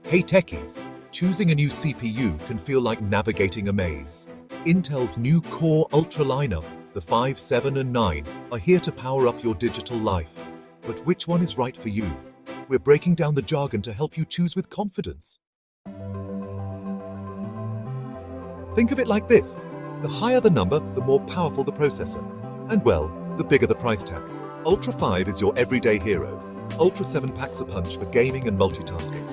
Hey techies, choosing a new CPU can feel like navigating a maze. Intel's new Core Ultra lineup, the 5, 7 and 9, are here to power up your digital life. But which one is right for you? We're breaking down the jargon to help you choose with confidence. Think of it like this. The higher the number, the more powerful the processor. And well, the bigger the price tag. Ultra 5 is your everyday hero. Ultra 7 packs a punch for gaming and multitasking.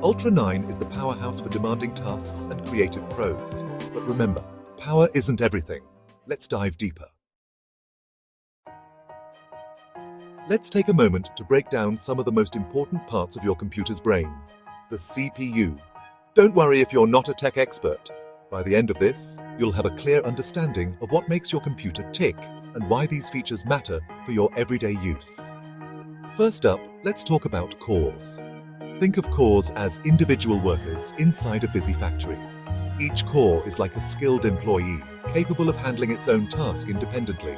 Ultra 9 is the powerhouse for demanding tasks and creative pros. But remember, power isn't everything. Let's dive deeper. Let's take a moment to break down some of the most important parts of your computer's brain. The CPU. Don't worry if you're not a tech expert. By the end of this, you'll have a clear understanding of what makes your computer tick and why these features matter for your everyday use. First up, let's talk about cores. Think of cores as individual workers inside a busy factory. Each core is like a skilled employee, capable of handling its own task independently.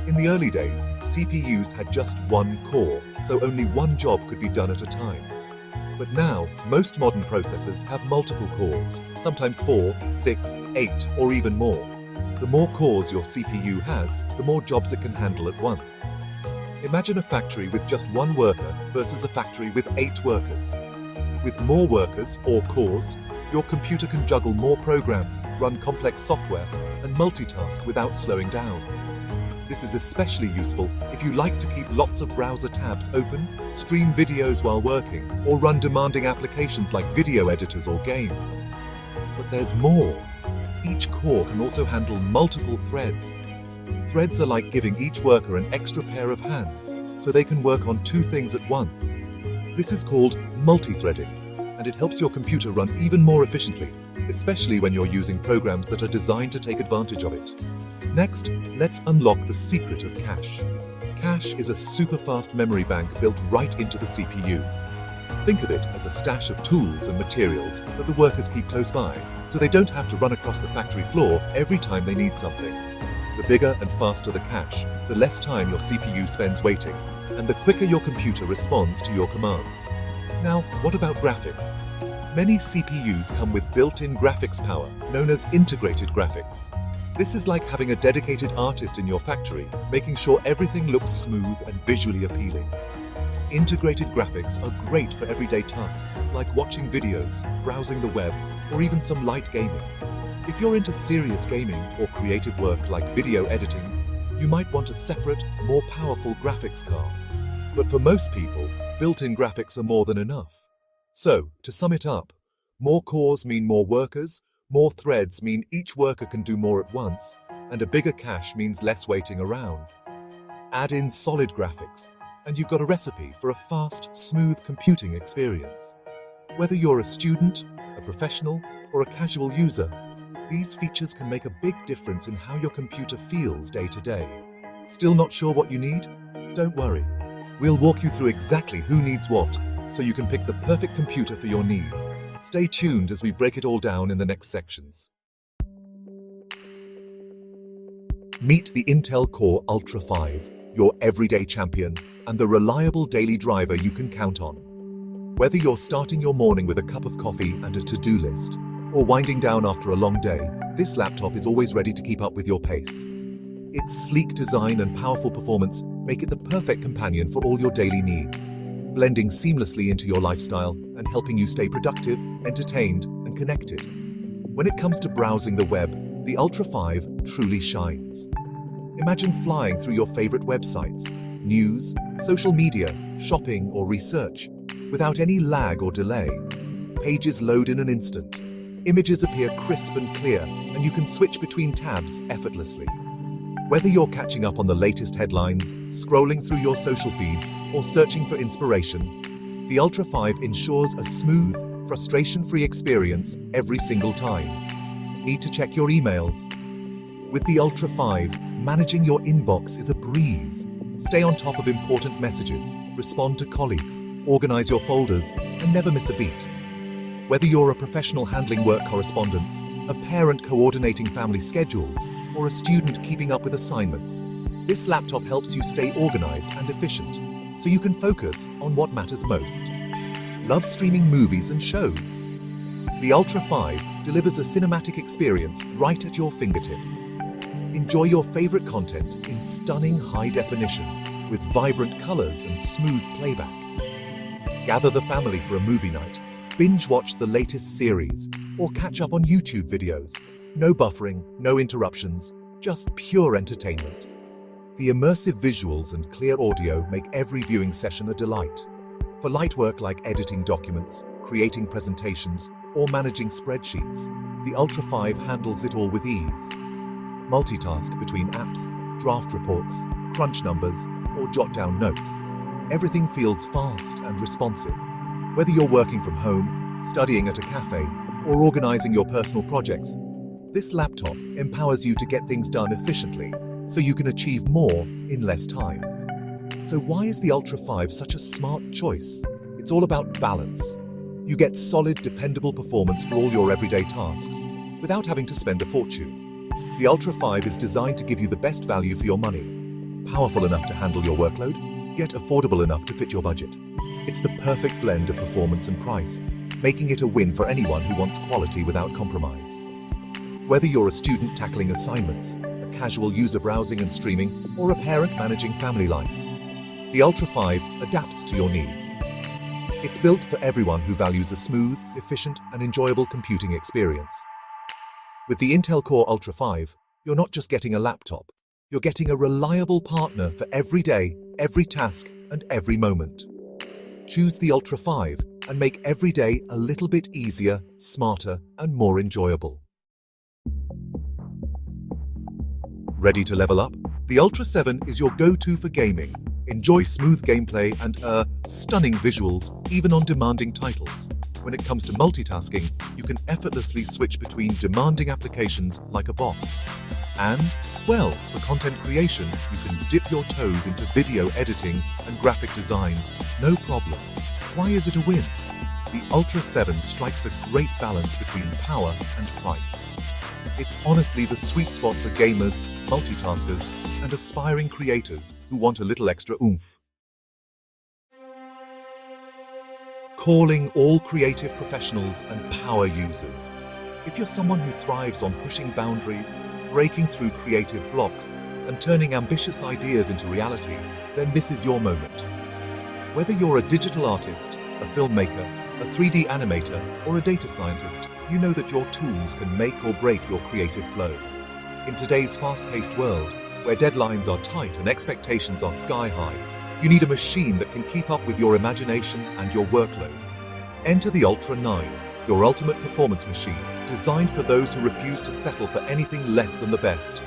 In the early days, CPUs had just one core, so only one job could be done at a time. But now, most modern processors have multiple cores, sometimes 4, 6, 8, or even more. The more cores your CPU has, the more jobs it can handle at once. Imagine a factory with just one worker versus a factory with 8 workers. With more workers, or cores, your computer can juggle more programs, run complex software, and multitask without slowing down. This is especially useful if you like to keep lots of browser tabs open, stream videos while working, or run demanding applications like video editors or games. But there's more. Each core can also handle multiple threads. Threads are like giving each worker an extra pair of hands, so they can work on 2 things at once. This is called multi-threading, and it helps your computer run even more efficiently, especially when you're using programs that are designed to take advantage of it. Next, let's unlock the secret of cache. Cache is a super-fast memory bank built right into the CPU. Think of it as a stash of tools and materials that the workers keep close by, so they don't have to run across the factory floor every time they need something. The bigger and faster the cache, the less time your CPU spends waiting, and the quicker your computer responds to your commands. Now, what about graphics? Many CPUs come with built-in graphics power, known as integrated graphics. This is like having a dedicated artist in your factory, making sure everything looks smooth and visually appealing. Integrated graphics are great for everyday tasks, like watching videos, browsing the web, or even some light gaming. If you're into serious gaming or creative work like video editing, you might want a separate, more powerful graphics card. But for most people, built-in graphics are more than enough. So, to sum it up, more cores mean more workers, more threads mean each worker can do more at once, and a bigger cache means less waiting around. Add in solid graphics, and you've got a recipe for a fast, smooth computing experience. Whether you're a student, a professional, or a casual user, these features can make a big difference in how your computer feels day to day. Still not sure what you need? Don't worry. We'll walk you through exactly who needs what, so you can pick the perfect computer for your needs. Stay tuned as we break it all down in the next sections. Meet the Intel Core Ultra 5, your everyday champion and the reliable daily driver you can count on. Whether you're starting your morning with a cup of coffee and a to-do list, or winding down after a long day, this laptop is always ready to keep up with your pace. Its sleek design and powerful performance make it the perfect companion for all your daily needs, blending seamlessly into your lifestyle and helping you stay productive, entertained, and connected. When it comes to browsing the web, the Ultra 5 truly shines. Imagine flying through your favorite websites, news, social media, shopping, or research, without any lag or delay. Pages load in an instant. Images appear crisp and clear, and you can switch between tabs effortlessly. Whether you're catching up on the latest headlines, scrolling through your social feeds, or searching for inspiration, the Ultra 5 ensures a smooth, frustration-free experience every single time. Need to check your emails? With the Ultra 5, managing your inbox is a breeze. Stay on top of important messages, respond to colleagues, organize your folders, and never miss a beat. Whether you're a professional handling work correspondence, a parent coordinating family schedules, or a student keeping up with assignments, this laptop helps you stay organized and efficient, so you can focus on what matters most. Love streaming movies and shows? The Ultra 5 delivers a cinematic experience right at your fingertips. Enjoy your favorite content in stunning high definition with vibrant colors and smooth playback. Gather the family for a movie night, binge watch the latest series, or catch up on YouTube videos. No buffering, no interruptions, just pure entertainment. The immersive visuals and clear audio make every viewing session a delight. For light work like editing documents, creating presentations, or managing spreadsheets, the Ultra 5 handles it all with ease. Multitask between apps, draft reports, crunch numbers, or jot down notes. Everything feels fast and responsive. Whether you're working from home, studying at a cafe, or organizing your personal projects, this laptop empowers you to get things done efficiently so you can achieve more in less time. So why is the Ultra 5 such a smart choice? It's all about balance. You get solid, dependable performance for all your everyday tasks without having to spend a fortune. The Ultra 5 is designed to give you the best value for your money. Powerful enough to handle your workload, yet affordable enough to fit your budget. It's the perfect blend of performance and price, making it a win for anyone who wants quality without compromise. Whether you're a student tackling assignments, a casual user browsing and streaming, or a parent managing family life, the Ultra 5 adapts to your needs. It's built for everyone who values a smooth, efficient, and enjoyable computing experience. With the Intel Core Ultra 5, you're not just getting a laptop, you're getting a reliable partner for every day, every task, and every moment. Choose the Ultra 5 and make every day a little bit easier, smarter, and more enjoyable. Ready to level up? The Ultra 7 is your go-to for gaming. Enjoy smooth gameplay and stunning visuals, even on demanding titles. When it comes to multitasking, you can effortlessly switch between demanding applications like a boss. And, well, for content creation, you can dip your toes into video editing and graphic design. No problem. Why is it a win? The Ultra 7 strikes a great balance between power and price. It's honestly the sweet spot for gamers, multitaskers, and aspiring creators who want a little extra oomph. Calling all creative professionals and power users. If you're someone who thrives on pushing boundaries, breaking through creative blocks, and turning ambitious ideas into reality, then this is your moment. Whether you're a digital artist, a filmmaker, a 3D animator, or a data scientist, you know that your tools can make or break your creative flow. In today's fast-paced world, where deadlines are tight and expectations are sky-high, you need a machine that can keep up with your imagination and your workload. Enter the Ultra 9, your ultimate performance machine, designed for those who refuse to settle for anything less than the best.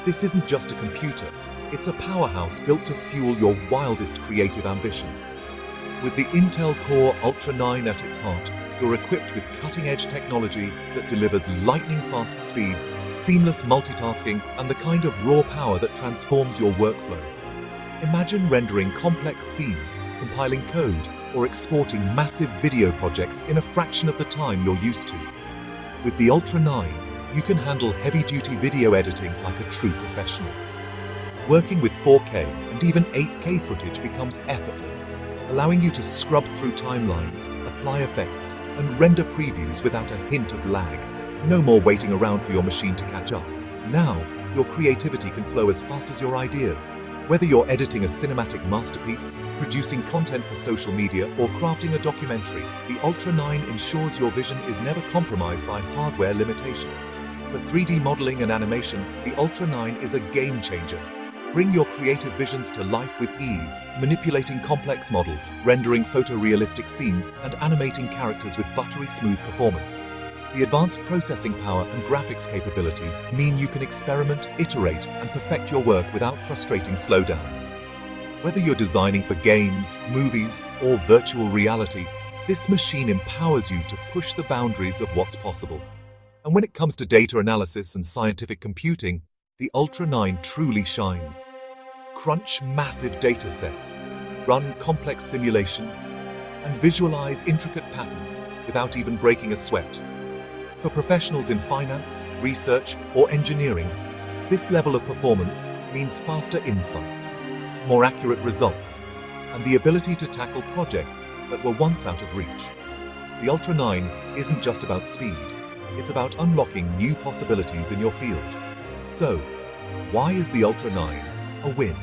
This isn't just a computer, it's a powerhouse built to fuel your wildest creative ambitions. With the Intel Core Ultra 9 at its heart, you're equipped with cutting-edge technology that delivers lightning-fast speeds, seamless multitasking, and the kind of raw power that transforms your workflow. Imagine rendering complex scenes, compiling code, or exporting massive video projects in a fraction of the time you're used to. With the Ultra 9, you can handle heavy-duty video editing like a true professional. Working with 4K and even 8K footage becomes effortless, allowing you to scrub through timelines, apply effects, and render previews without a hint of lag. No more waiting around for your machine to catch up. Now, your creativity can flow as fast as your ideas. Whether you're editing a cinematic masterpiece, producing content for social media, or crafting a documentary, the Ultra 9 ensures your vision is never compromised by hardware limitations. For 3D modeling and animation, the Ultra 9 is a game changer. Bring your creative visions to life with ease, manipulating complex models, rendering photorealistic scenes, and animating characters with buttery smooth performance. The advanced processing power and graphics capabilities mean you can experiment, iterate, and perfect your work without frustrating slowdowns. Whether you're designing for games, movies, or virtual reality, this machine empowers you to push the boundaries of what's possible. And when it comes to data analysis and scientific computing, the Ultra 9 truly shines. Crunch massive data sets, run complex simulations, and visualize intricate patterns without even breaking a sweat. For professionals in finance, research, or engineering, this level of performance means faster insights, more accurate results, and the ability to tackle projects that were once out of reach. The Ultra 9 isn't just about speed, it's about unlocking new possibilities in your field. So, why is the Ultra 9 a win?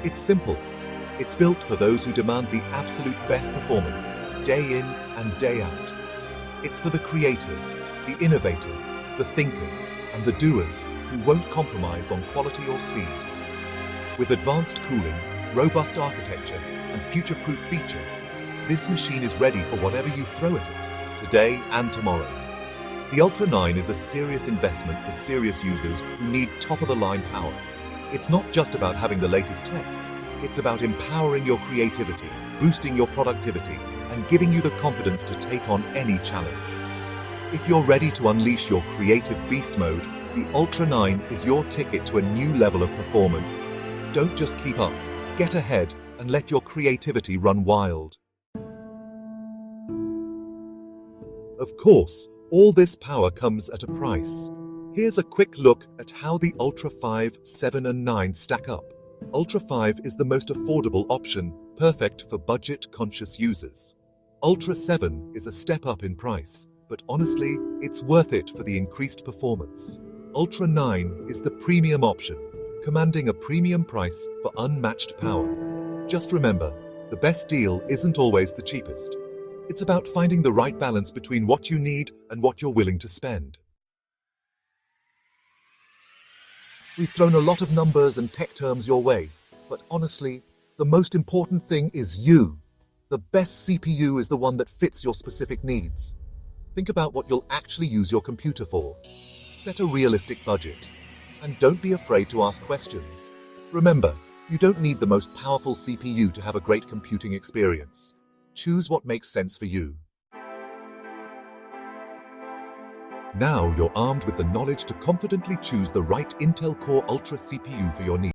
It's simple. It's built for those who demand the absolute best performance, day in and day out. It's for the creators, the innovators, the thinkers, and the doers who won't compromise on quality or speed. With advanced cooling, robust architecture, and future-proof features, this machine is ready for whatever you throw at it, today and tomorrow. The Ultra 9 is a serious investment for serious users who need top-of-the-line power. It's not just about having the latest tech. It's about empowering your creativity, boosting your productivity, and giving you the confidence to take on any challenge. If you're ready to unleash your creative beast mode, the Ultra 9 is your ticket to a new level of performance. Don't just keep up, get ahead, and let your creativity run wild. Of course, all this power comes at a price. Here's a quick look at how the Ultra 5, 7 and 9 stack up. Ultra 5 is the most affordable option, perfect for budget-conscious users. Ultra 7 is a step up in price, but honestly, it's worth it for the increased performance. Ultra 9 is the premium option, commanding a premium price for unmatched power. Just remember, the best deal isn't always the cheapest. It's about finding the right balance between what you need and what you're willing to spend. We've thrown a lot of numbers and tech terms your way, but honestly, the most important thing is you. The best CPU is the one that fits your specific needs. Think about what you'll actually use your computer for. Set a realistic budget. And don't be afraid to ask questions. Remember, you don't need the most powerful CPU to have a great computing experience. Choose what makes sense for you. Now you're armed with the knowledge to confidently choose the right Intel Core Ultra CPU for your needs.